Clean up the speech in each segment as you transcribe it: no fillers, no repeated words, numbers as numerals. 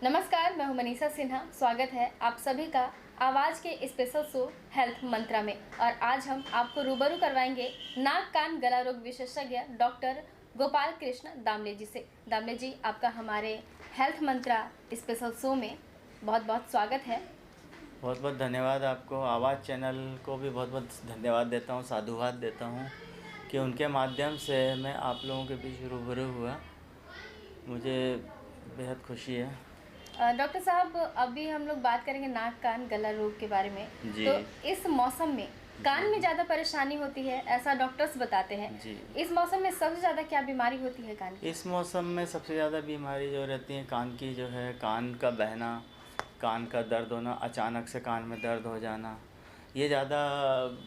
नमस्कार, मैं हूं मनीषा सिन्हा। स्वागत है आप सभी का आवाज़ के स्पेशल शो हेल्थ मंत्रा में। और आज हम आपको रूबरू करवाएंगे नाक कान गला रोग विशेषज्ञ डॉक्टर गोपाल कृष्ण दामले जी से। दामले जी, आपका हमारे हेल्थ मंत्रा स्पेशल शो में बहुत बहुत स्वागत है। बहुत बहुत धन्यवाद आपको। आवाज़ चैनल को भी बहुत बहुत धन्यवाद देता हूँ, साधुवाद देता हूँ कि उनके माध्यम से मैं आप लोगों के बीच रूबरू हुआ। मुझे बेहद खुशी है। डॉक्टर साहब, अभी हम लोग बात करेंगे नाक कान गला रोग के बारे में। जी। तो इस मौसम में कान में ज़्यादा परेशानी होती है, ऐसा डॉक्टर्स बताते हैं। जी। इस मौसम में सबसे ज़्यादा क्या बीमारी होती है कान की? इस मौसम में सबसे ज़्यादा बीमारी जो रहती है कान की, जो है कान का बहना, कान का दर्द होना, अचानक से कान में दर्द हो जाना। ये ज़्यादा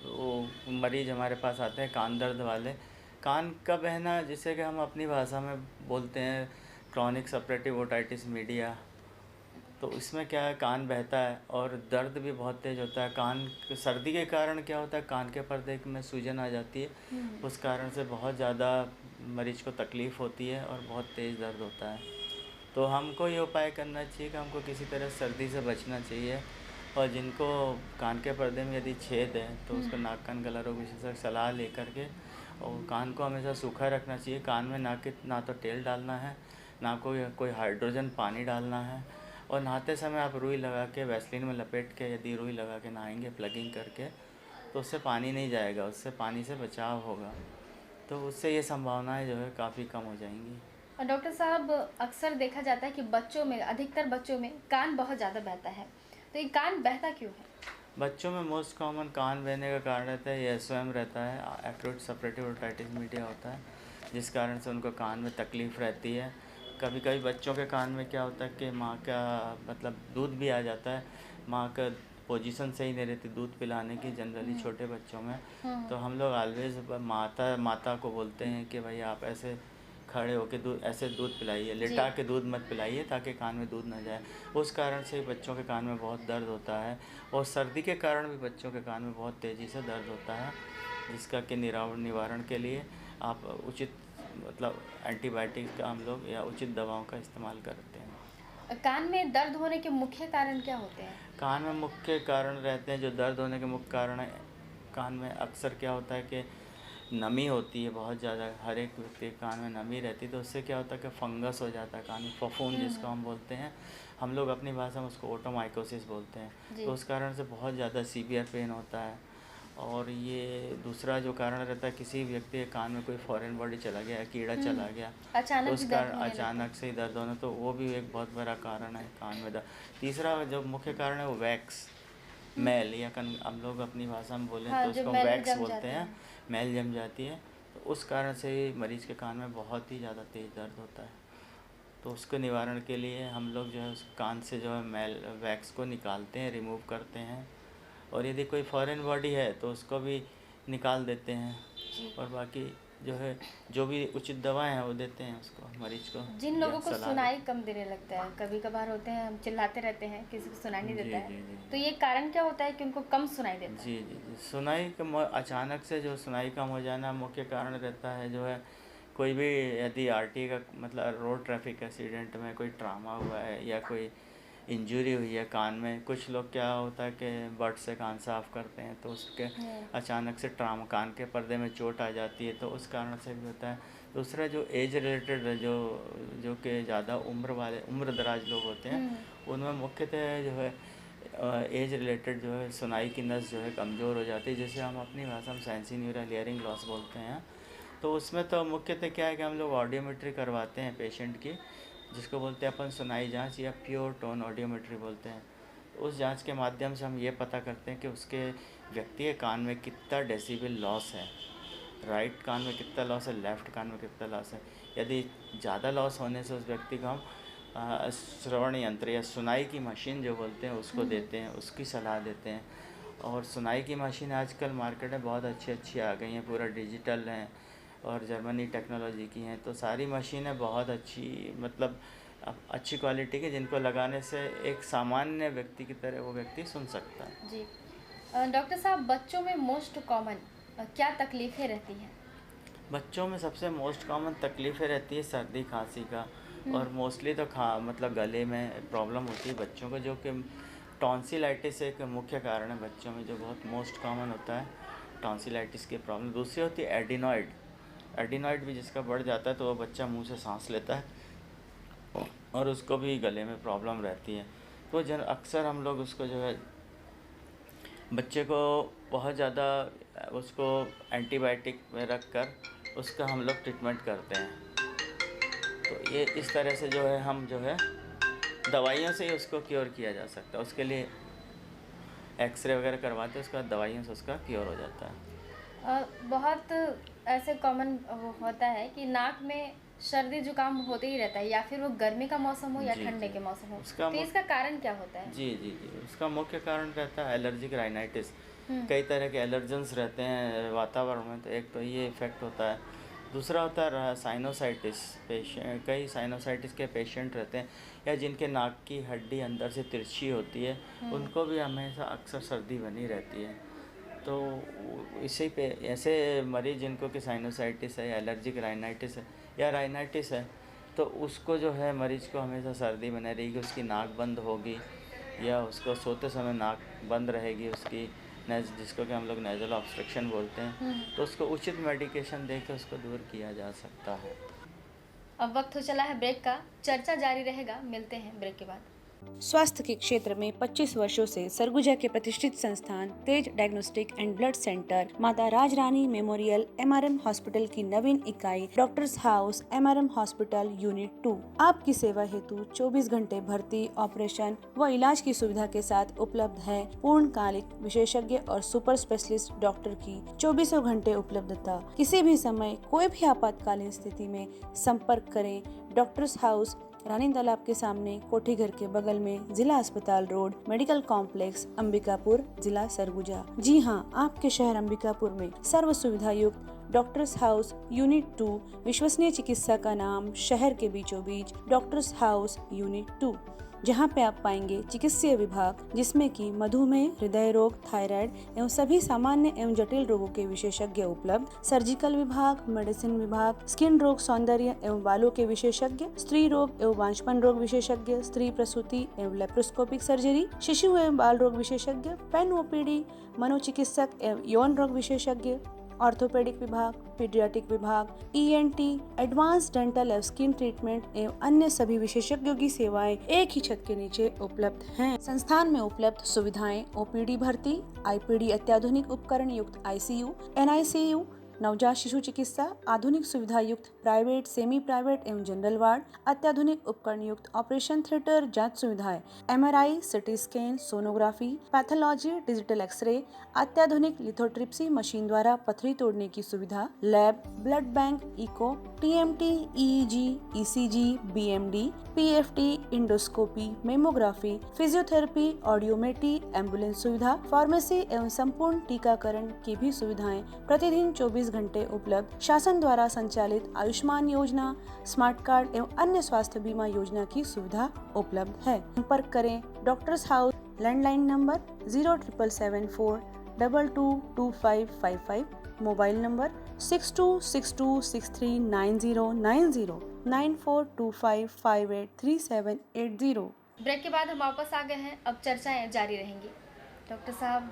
वो मरीज़ हमारे पास आते हैं कान दर्द वाले। कान का बहना जिसे कि हम अपनी भाषा में बोलते हैं क्रॉनिक सपरेटिव ओटाइटिस मीडिया। तो इसमें क्या है, कान बहता है और दर्द भी बहुत तेज़ होता है। कान सर्दी के कारण क्या होता है, कान के पर्दे में सूजन आ जाती है। उस कारण से बहुत ज़्यादा मरीज़ को तकलीफ़ होती है और बहुत तेज़ दर्द होता है। तो हमको ये उपाय करना चाहिए कि हमको किसी तरह सर्दी से बचना चाहिए। और जिनको कान के पर्दे में यदि छेद है तो उसको नाक कान गला रोग विशेषज्ञ सलाह लेकर के और कान को हमेशा सूखा रखना चाहिए। कान में ना तो तेल डालना है, ना कोई हाइड्रोजन पानी डालना है। और नहाते समय आप रुई लगा के, वैसलीन में लपेट के यदि रुई लगा के नहाएंगे प्लगिंग करके, तो उससे पानी नहीं जाएगा, उससे पानी से बचाव होगा। तो उससे ये संभावनाएं जो है काफ़ी कम हो जाएंगी। और डॉक्टर साहब, अक्सर देखा जाता है कि बच्चों में, अधिकतर बच्चों में कान बहुत ज़्यादा बहता है। तो ये कान बहता क्यों है? बच्चों में मोस्ट कॉमन कान बहने का कारण रहता है ये स्वयं रहता है, एक्यूट सपरेटिव ओटाइटिस मीडिया होता है, जिस कारण से उनको कान में तकलीफ़ रहती है। कभी कभी बच्चों के कान में क्या होता है कि माँ का मतलब दूध भी आ जाता है, माँ का पोजीशन सही नहीं रहती दूध पिलाने की जनरली छोटे बच्चों में। तो हम लोग ऑलवेज माता को बोलते हैं कि भाई आप ऐसे खड़े होकर दूध ऐसे दूध पिलाइए, लेटा के दूध मत पिलाइए ताकि कान में दूध ना जाए। उस कारण से बच्चों के कान में बहुत दर्द होता है। और सर्दी के कारण भी बच्चों के कान में बहुत तेज़ी से दर्द होता है, जिसका कि निवारण के लिए आप उचित मतलब एंटीबायोटिक का हम लोग या उचित दवाओं का इस्तेमाल करते हैं। कान में दर्द होने के मुख्य कारण क्या होते हैं? कान में मुख्य कारण रहते हैं, जो दर्द होने के मुख्य कारण है, कान में अक्सर क्या होता है कि नमी होती है बहुत ज़्यादा। हर एक व्यक्ति के कान में नमी रहती है, तो उससे क्या होता है कि फंगस हो जाता है कान में, फफूंद जिसको हम बोलते हैं। हम लोग अपनी भाषा में उसको ओटोमाइकोसिस बोलते हैं। तो उस कारण से बहुत ज़्यादा सीवियर पेन होता है। और ये दूसरा जो कारण रहता है, किसी व्यक्ति के कान में कोई फॉरेन बॉडी चला गया, कीड़ा चला गया, तो उस कारण अचानक से ही दर्द होना, तो वो भी एक बहुत बड़ा कारण है कान में दर्द। तीसरा जो मुख्य कारण है वो वैक्स, मैल, या हम लोग अपनी भाषा में बोलें तो उसको वैक्स बोलते हैं। मैल जम जाती है, तो उस कारण से मरीज़ के कान में बहुत ही ज़्यादा तेज़ दर्द होता है। तो उसके निवारण के लिए हम लोग जो है उस कान से जो है मैल वैक्स को निकालते हैं, रिमूव करते हैं। और यदि कोई फॉरेन बॉडी है तो उसको भी निकाल देते हैं। और बाकी जो है जो भी उचित दवाएं हैं वो देते हैं उसको, मरीज को। जिन लोगों को सुनाई कम देने लगता है, कभी कभार होते हैं हम चिल्लाते रहते हैं, किसी को सुनाई नहीं देता है, तो ये कारण क्या होता है कि उनको कम सुनाई देता है? जी जी जी, सुनाई कम, अचानक से जो सुनाई कम हो जाना मुख्य कारण रहता है जो है कोई भी यदि आरटी का मतलब रोड ट्रैफिक एक्सीडेंट में कोई ट्रामा हुआ है या कोई इंजरी हुई है कान में। कुछ लोग क्या होता है कि बड से कान साफ़ करते हैं तो उसके अचानक से ट्रामा, कान के पर्दे में चोट आ जाती है, तो उस कारण से भी होता है। दूसरा जो एज रिलेटेड जो कि ज़्यादा उम्र दराज लोग होते हैं, उनमें मुख्यतः जो है एज रिलेटेड जो है सुनाई की नस जो है कमज़ोर हो जाती है, जिसे हम अपनी भाषा में सेंसिन्यूरल हियरिंग लॉस बोलते हैं। तो उसमें तो मुख्यतः क्या है कि हम लोग ऑडियोमेट्री करवाते हैं पेशेंट की, जिसको बोलते हैं अपन सुनाई जांच या प्योर टोन ऑडियोमेट्री बोलते हैं। उस जांच के माध्यम से हम ये पता करते हैं कि उसके व्यक्ति के कान में कितना डेसिबल लॉस है, राइट कान में कितना लॉस है, लेफ़्ट कान में कितना लॉस है। यदि ज़्यादा लॉस होने से उस व्यक्ति को हम श्रवण यंत्र या सुनाई की मशीन जो बोलते हैं उसको देते हैं, उसकी सलाह देते हैं। और सुनाई की मशीन आजकल मार्केट में बहुत अच्छी आ गई हैं, पूरा डिजिटल हैं और जर्मनी टेक्नोलॉजी की हैं। तो सारी मशीनें बहुत अच्छी, मतलब अच्छी क्वालिटी की, जिनको लगाने से एक सामान्य व्यक्ति की तरह वो व्यक्ति सुन सकता है। जी डॉक्टर साहब, बच्चों में मोस्ट कॉमन क्या तकलीफ़ें रहती हैं? बच्चों में सबसे मोस्ट कॉमन तकलीफ़ें रहती है सर्दी खांसी का। और मोस्टली तो मतलब गले में प्रॉब्लम होती है बच्चों को, जो कि टॉन्सिलाइटिस एक मुख्य कारण है बच्चों में, जो बहुत मोस्ट कॉमन होता है टॉन्सिलाइटिस की प्रॉब्लम। दूसरी होती है एडिनॉइड। एडिनॉइड भी जिसका बढ़ जाता है तो वो बच्चा मुंह से सांस लेता है और उसको भी गले में प्रॉब्लम रहती है। तो अक्सर हम लोग उसको जो है बच्चे को बहुत ज़्यादा उसको एंटीबायोटिक में रख कर उसका हम लोग ट्रीटमेंट करते हैं। तो ये इस तरह से जो है हम जो है दवाइयों से ही उसको क्योर किया जा सकता है। उसके लिए एक्सरे वगैरह करवाते हैं, उसके बाद दवाइयों से उसका क्योर हो जाता है। बहुत ऐसे कॉमन होता है कि नाक में सर्दी जुकाम होते ही रहता है, या फिर वो गर्मी का मौसम हो या जी ठंडे जी के मौसम हो, उसका तो इसका कारण क्या होता है? जी जी जी उसका मुख्य कारण रहता है एलर्जिक राइनाइटिस। हम्म। कई तरह के एलर्जेंस रहते हैं वातावरण में, तो एक तो ये इफ़ेक्ट होता है। दूसरा होता है साइनोसाइटिस। पेशेंट कई साइनोसाइटिस के पेशेंट रहते हैं या जिनके नाक की हड्डी अंदर से तिरछी होती है, उनको भी हमेशा अक्सर सर्दी बनी रहती है। तो इसी पे ऐसे मरीज़ जिनको कि साइनोसाइटिस है या एलर्जिक राइनाइटिस है या राइनाइटिस है, तो उसको जो है मरीज़ को हमेशा सर्दी बने रहेगी, उसकी नाक बंद होगी या उसको सोते समय नाक बंद रहेगी उसकी, जिसको कि हम लोग नेज़ल ऑब्स्ट्रक्शन बोलते हैं। तो उसको उचित मेडिकेशन दे के उसको दूर किया जा सकता है। अब वक्त हो चला है ब्रेक का, चर्चा जारी रहेगा, मिलते हैं ब्रेक के बाद। स्वास्थ्य के क्षेत्र में 25 वर्षों से सरगुजा के प्रतिष्ठित संस्थान तेज डायग्नोस्टिक एंड ब्लड सेंटर माता राजरानी मेमोरियल एमआरएम हॉस्पिटल की नवीन इकाई doctors house MRM hospital unit 2 आपकी सेवा हेतु 24 घंटे भर्ती, ऑपरेशन व इलाज की सुविधा के साथ उपलब्ध है। पूर्णकालिक विशेषज्ञ और सुपर स्पेशलिस्ट डॉक्टर की 24 घंटे उपलब्धता। किसी भी समय कोई भी आपातकालीन स्थिति में संपर्क करें। डॉक्टर्स हाउस रानी तालाब के सामने, कोठी घर के बगल में, जिला अस्पताल रोड, मेडिकल कॉम्प्लेक्स, अंबिकापुर, जिला सरगुजा। जी हाँ, आपके शहर अंबिकापुर में सर्व सुविधा युक्त डॉक्टर्स हाउस यूनिट 2, विश्वसनीय चिकित्सा का नाम शहर के बीचों बीच, डॉक्टर्स हाउस यूनिट 2, जहां पे आप पाएंगे चिकित्सीय विभाग जिसमें कि मधुमेह, हृदय रोग, थायराइड एवं सभी सामान्य एवं जटिल रोगों के विशेषज्ञ उपलब्ध, सर्जिकल विभाग, मेडिसिन विभाग, स्किन रोग, सौंदर्य एवं बालों के विशेषज्ञ, स्त्री रोग एवं वांछपन रोग विशेषज्ञ, स्त्री प्रसूति एवं लेप्रोस्कोपिक सर्जरी, शिशु एवं बाल रोग विशेषज्ञ, पेन ओपीडी, मनोचिकित्सक एवं यौन रोग विशेषज्ञ, ऑर्थोपेडिक विभाग, पीडियाट्रिक विभाग, ईएनटी, एडवांस डेंटल एवं स्किन ट्रीटमेंट एवं अन्य सभी विशेषज्ञों की सेवाएं एक ही छत के नीचे उपलब्ध हैं। संस्थान में उपलब्ध सुविधाएं ओपीडी भर्ती, आईपीडी अत्याधुनिक उपकरण युक्त आईसीयू, एनआईसीयू, नवजात शिशु चिकित्सा, आधुनिक सुविधा युक्त प्राइवेट, सेमी प्राइवेट एवं जनरल वार्ड, अत्याधुनिक उपकरण युक्त ऑपरेशन थिएटर, जांच सुविधाएं, MRI, CT scan, sonography, pathology, digital x ray, अत्याधुनिक लिथोट्रिप्सी मशीन द्वारा पथरी तोड़ने की सुविधा, lab, blood bank, echo, TMT, EEG, ECG, BMD, PFT, endoscopy, mammography, physiotherapy, audiometry, ambulance सुविधा, फार्मेसी एवं संपूर्ण टीकाकरण की भी सुविधाएं प्रतिदिन 24 घंटे उपलब्ध। शासन द्वारा संचालित आयुष्मान योजना, स्मार्ट कार्ड एवं अन्य स्वास्थ्य बीमा योजना की सुविधा उपलब्ध है। संपर्क करें doctors house, landline number 07774 222555, mobile number 6262639090, 9425583780। Break के बाद हम वापस आ गए हैं, अब चर्चाएं जारी रहेंगी। डॉक्टर साहब,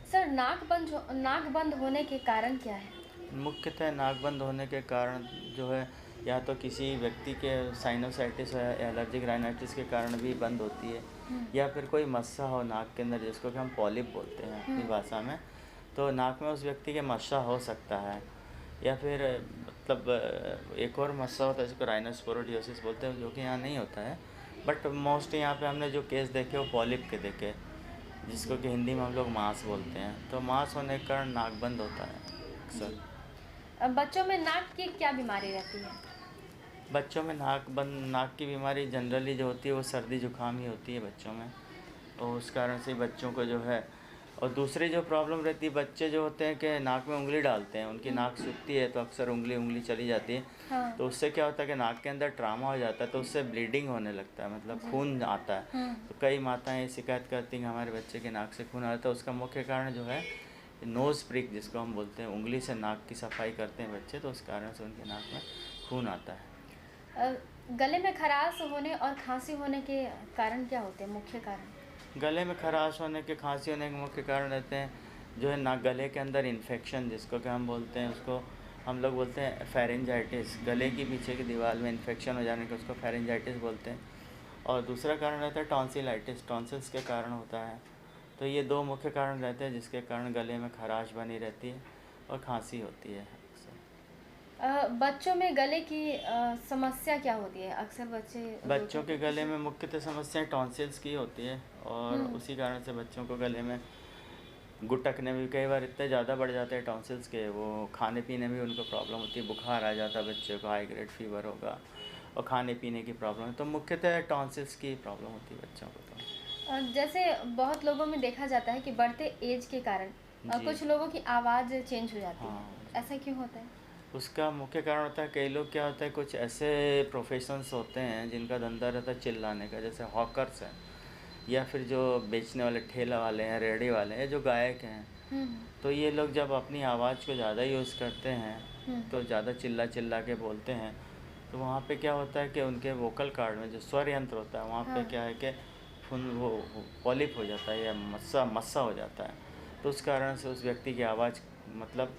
सर नाक बंद होने के कारण क्या है? मुख्यतः नाक बंद होने के कारण जो है या तो किसी व्यक्ति के साइनोसाइटिस या एलर्जिक राइनाइटिस के कारण भी बंद होती है, या फिर कोई मस्सा हो नाक के अंदर जिसको कि हम पॉलिप बोलते हैं अपनी भाषा में, तो नाक में उस व्यक्ति के मस्सा हो सकता है। या फिर मतलब एक और मस्सा होता है जिसको राइनोस्पोरोडियोसिस बोलते हैं, जो कि यहाँ नहीं होता है, बट मोस्ट यहाँ पे हमने जो केस देखे वो पॉलिप के देखे, जिसको कि हिंदी में हम लोग मांस बोलते हैं। तो मांस होने के कारण नाक बंद होता है अक्सर। बच्चों में नाक की क्या बीमारी रहती है? बच्चों में नाक की बीमारी जनरली जो होती है वो सर्दी जुकाम ही होती है बच्चों में, और उस कारण से बच्चों को जो है, और दूसरी जो प्रॉब्लम रहती है, बच्चे जो होते हैं कि नाक में उंगली डालते हैं, उनकी नाक सूखती है तो अक्सर उंगली चली जाती है। हाँ। तो उससे क्या होता है कि नाक के अंदर ट्रामा हो जाता है, तो उससे ब्लीडिंग होने लगता है, मतलब खून आता है। तो कई माताएं शिकायत करती हैं कि हमारे बच्चे के नाक से खून आता है। उसका मुख्य कारण जो है नोज़ प्रिक, जिसको हम बोलते हैं, उंगली से नाक की सफाई करते हैं बच्चे, तो उस कारण से उनके नाक में खून आता है। अ, गले में खराश होने और खांसी होने के कारण क्या होते हैं, मुख्य कारण? गले में खराश होने के, खांसी होने के मुख्य कारण रहते हैं जो है ना, गले के अंदर इन्फेक्शन, जिसको कि हम बोलते हैं, उसको हम लोग बोलते हैं फेरेंजाइटिस। गले की पीछे की दीवार में इन्फेक्शन हो जाने को उसको फेरेंजाइटिस बोलते हैं। और दूसरा कारण रहता है टॉन्सिलाइटिस, टॉन्सिल्स के कारण होता है। तो ये दो मुख्य कारण रहते हैं जिसके कारण गले में खराश बनी रहती है और खांसी होती है अक्सर। बच्चों में गले की समस्या क्या होती है? अक्सर बच्चों के गले में मुख्यतः समस्याएं टॉन्सिल्स की होती है, और उसी कारण से बच्चों को गले में गुटकने में भी कई बार इतने ज़्यादा बढ़ जाते हैं टॉन्सिल्स के, वो खाने पीने में उनको प्रॉब्लम होती है, बुखार आ जाता है बच्चे को, हाई ग्रेड फीवर होगा, और खाने पीने की प्रॉब्लम है। तो मुख्यतः टॉन्सिल्स की प्रॉब्लम होती है बच्चों को। तो जैसे बहुत लोगों में देखा जाता है कि बढ़ते एज के कारण जी। कुछ लोगों की आवाज़ चेंज हो जाती हाँ। है, ऐसा क्यों होता है? उसका मुख्य कारण होता है, कई लोग क्या होता है, कुछ ऐसे प्रोफेशंस होते हैं जिनका धंधा रहता है चिल्लाने का, जैसे हॉकर्स हैं, या फिर जो बेचने वाले ठेला वाले हैं, रेहड़ी वाले हैं, जो गायक हैं। तो ये लोग जब अपनी आवाज़ को ज़्यादा यूज़ करते हैं, तो ज़्यादा चिल्ला के बोलते हैं, तो वहाँ पे क्या होता है कि उनके वोकल कार्ड में जो स्वर यंत्र होता है, वहाँ पे क्या है कि वो पॉलिप हो जाता है या मस्सा हो जाता है। तो उस कारण से उस व्यक्ति की आवाज़ मतलब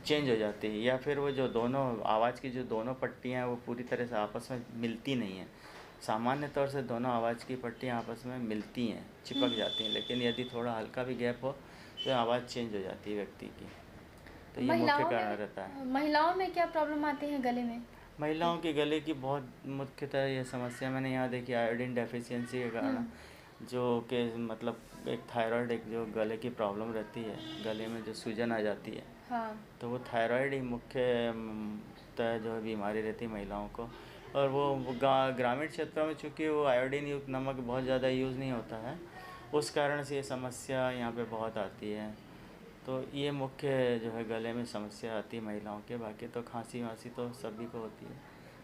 चेंज हो जाती है, या फिर वो जो दोनों आवाज़ की जो दोनों पट्टियाँ हैं वो पूरी तरह से आपस में मिलती नहीं हैं। सामान्य तौर से दोनों आवाज़ की पट्टियाँ आपस में मिलती हैं, चिपक जाती हैं, लेकिन यदि थोड़ा हल्का भी गैप हो तो आवाज़ चेंज हो जाती है व्यक्ति की। तो ये मुख्य कारण रहता है। महिलाओं में क्या प्रॉब्लम आती है गले में? महिलाओं के गले की बहुत मुख्यतः ये समस्या मैंने यहाँ देखी, आयोडीन डेफिशिएंसी के कारण, जो कि मतलब एक थायराइड, एक जो गले की प्रॉब्लम रहती है, गले में जो सूजन आ जाती है, हाँ। तो वो थायराइड ही मुख्य जो है बीमारी रहती है महिलाओं को। और वो ग्रामीण क्षेत्रों में चूँकि वो आयोडीन युक्त नमक बहुत ज़्यादा यूज़ नहीं होता है, उस कारण से ये समस्या यहाँ पे बहुत आती है। तो ये मुख्य जो है गले में समस्या आती है महिलाओं के। बाकी तो खांसी वांसी तो सभी को होती है,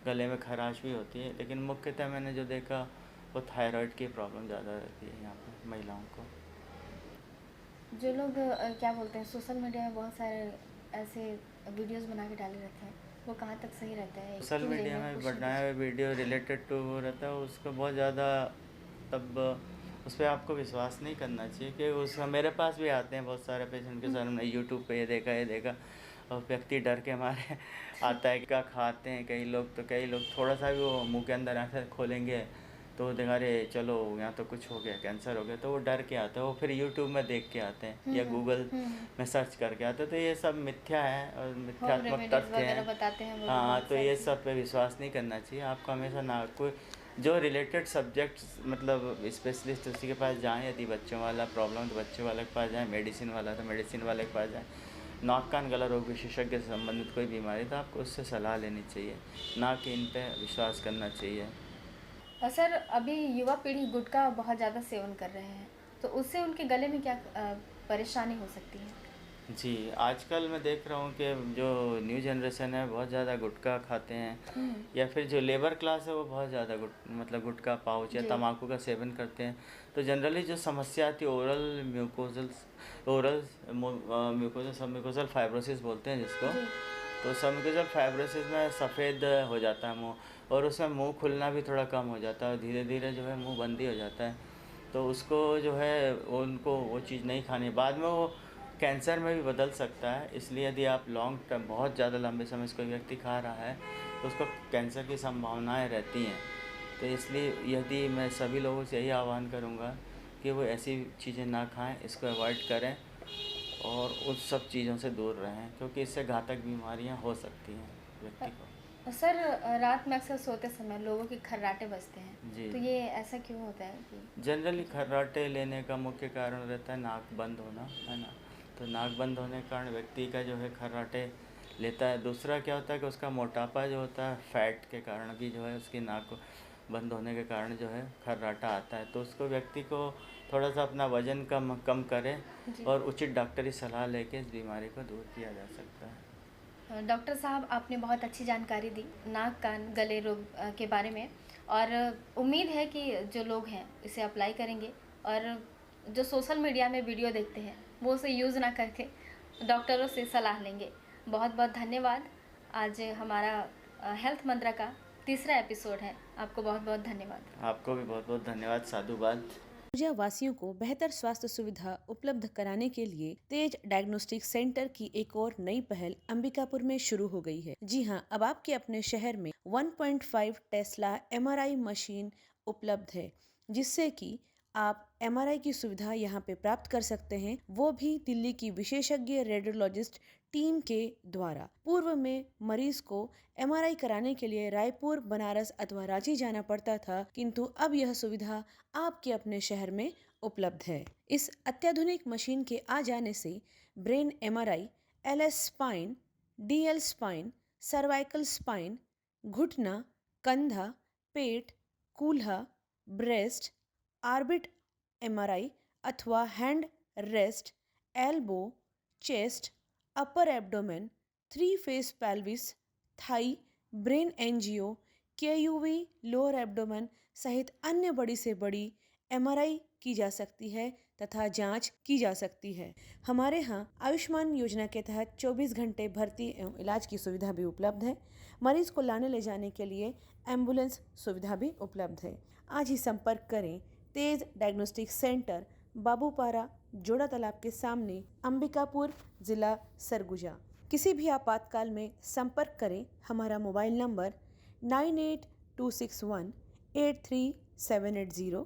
गले में खराश भी होती है, लेकिन मुख्यतः मैंने जो देखा वो थायराइड की प्रॉब्लम ज़्यादा रहती है यहाँ पे महिलाओं को। जो लोग क्या बोलते हैं, सोशल मीडिया में बहुत सारे ऐसे वीडियोस बना के डाले रहते हैं, वो कहाँ तक सही रहता है? सोशल मीडिया में बनाए हुए वीडियो रिलेटेड टू वो रहता है, उसको बहुत ज़्यादा तब उस पर आपको विश्वास नहीं करना चाहिए, कि उसका मेरे पास भी आते हैं बहुत सारे पेशेंट के सामने, यूट्यूब पे ये देखा, और व्यक्ति डर के मारे आता है, क्या खाते हैं कई लोग थोड़ा सा भी वो मुंह के अंदर ऐसे खोलेंगे तो देखा अरे चलो यहाँ तो कुछ हो गया, कैंसर हो गया, तो वो डर के आते हैं, वो फिर यूट्यूब में देख के आते हैं या गूगल में सर्च करके आते हैं। तो ये सब मिथ्या है और मिथ्यात्मक तथ्य हैं। हाँ, तो ये सब पे विश्वास नहीं करना चाहिए। आपको हमेशा ना कोई जो रिलेटेड सब्जेक्ट्स मतलब स्पेशलिस्ट उसी के पास जाएं, यदि बच्चों वाला प्रॉब्लम तो बच्चों वाले के पास जाएं, मेडिसिन वाला तो मेडिसिन वाले के पास जाएं, नाक कान गला रोग विशेषज्ञ से संबंधित कोई बीमारी तो आपको उससे सलाह लेनी चाहिए, ना कि इन पे विश्वास करना चाहिए। सर, अभी युवा पीढ़ी गुटखा बहुत ज़्यादा सेवन कर रहे हैं, तो उससे उनके गले में क्या परेशानी हो सकती है? जी, आजकल मैं देख रहा हूँ कि जो न्यू जनरेशन है बहुत ज़्यादा गुटखा खाते हैं, या फिर जो लेबर क्लास है वो बहुत ज़्यादा मतलब गुटखा, पाउच या तम्बाकू का सेवन करते हैं। तो जनरली जो समस्या आती है ओरल म्यूकोजल फाइब्रोसिस बोलते हैं जिसको, तो सबम्यूकोजल फाइब्रोसिस में सफ़ेद हो जाता है मुँह, और उसमें मुँह खुलना भी थोड़ा कम हो जाता है, धीरे धीरे जो है मुँह बंद ही हो जाता है। तो उसको जो है उनको वो चीज़ नहीं खानी, बाद में वो कैंसर में भी बदल सकता है। इसलिए यदि आप लॉन्ग टर्म बहुत ज़्यादा लंबे समय से कोई व्यक्ति खा रहा है तो उसको कैंसर की संभावनाएं रहती हैं। तो इसलिए यदि मैं सभी लोगों से यही आह्वान करूँगा कि वो ऐसी चीज़ें ना खाएं, इसको अवॉइड करें और उस सब चीज़ों से दूर रहें, क्योंकि इससे घातक बीमारियां हो सकती हैं व्यक्ति को। सर, रात में अक्सर सोते समय लोगों के खर्राटे बजते हैं जी। तो ये ऐसा क्यों होता है कि जनरली खर्राटे लेने का मुख्य कारण रहता है नाक बंद होना, है ना। तो नाक बंद होने के कारण व्यक्ति का जो है खर्राटे लेता है। दूसरा क्या होता है कि उसका मोटापा जो होता है, फैट के कारण भी जो है उसकी नाक बंद होने के कारण जो है खर्राटा आता है। तो उसको व्यक्ति को थोड़ा सा अपना वज़न कम करे और उचित डॉक्टरी सलाह लेके इस बीमारी को दूर किया जा सकता है। डॉक्टर साहब, आपने बहुत अच्छी जानकारी दी नाक कान गले रोग के बारे में, और उम्मीद है कि जो लोग हैं इसे अप्लाई करेंगे, और जो सोशल मीडिया में वीडियो देखते हैं वो उसे यूज़ ना करके डॉक्टरों से सलाह लेंगे। बहुत बहुत धन्यवाद। आज हमारा हेल्थ मंत्रा का तीसरा एपिसोड है। आपको बहुत बहुत धन्यवाद। आपको भी बहुत बहुत धन्यवाद, साधुवाद। सरगुजा वासियों को बेहतर स्वास्थ्य सुविधा उपलब्ध कराने के लिए तेज डायग्नोस्टिक सेंटर की एक और नई पहल अंबिकापुर में शुरू हो गई है। जी हां, अब आपके अपने शहर में 1.5 टेस्ला MRI मशीन उपलब्ध है, जिससे कि आप MRI की सुविधा यहाँ पे प्राप्त कर सकते हैं, वो भी दिल्ली की विशेषज्ञ रेडियोलॉजिस्ट टीम के द्वारा। पूर्व में मरीज को MRI कराने के लिए रायपुर, बनारस अथवा रांची जाना पड़ता था, किंतु अब यह सुविधा आपके अपने शहर में उपलब्ध है। इस अत्याधुनिक मशीन के आ जाने से brain MRI, LS spine, DL spine, cervical spine, घुटना, कंधा, पेट, कूल्हा, ब्रेस्ट, आर्बिट MRI अथवा hand wrist, elbow, chest, upper abdomen, 3 face pelvis, thigh, brain angio, KUV, lower abdomen सहित अन्य बड़ी से बड़ी MRI की जा सकती है तथा जांच की जा सकती है। हमारे यहाँ आयुष्मान योजना के तहत 24 घंटे भर्ती एवं इलाज की सुविधा भी उपलब्ध है। मरीज को लाने ले जाने के लिए एम्बुलेंस सुविधा भी उपलब्ध है। आज ही संपर्क करें तेज डायग्नोस्टिक सेंटर, बाबूपारा, जोड़ा तालाब के सामने, अंबिकापुर, जिला सरगुजा। किसी भी आपातकाल में संपर्क करें। हमारा मोबाइल नंबर 9826183780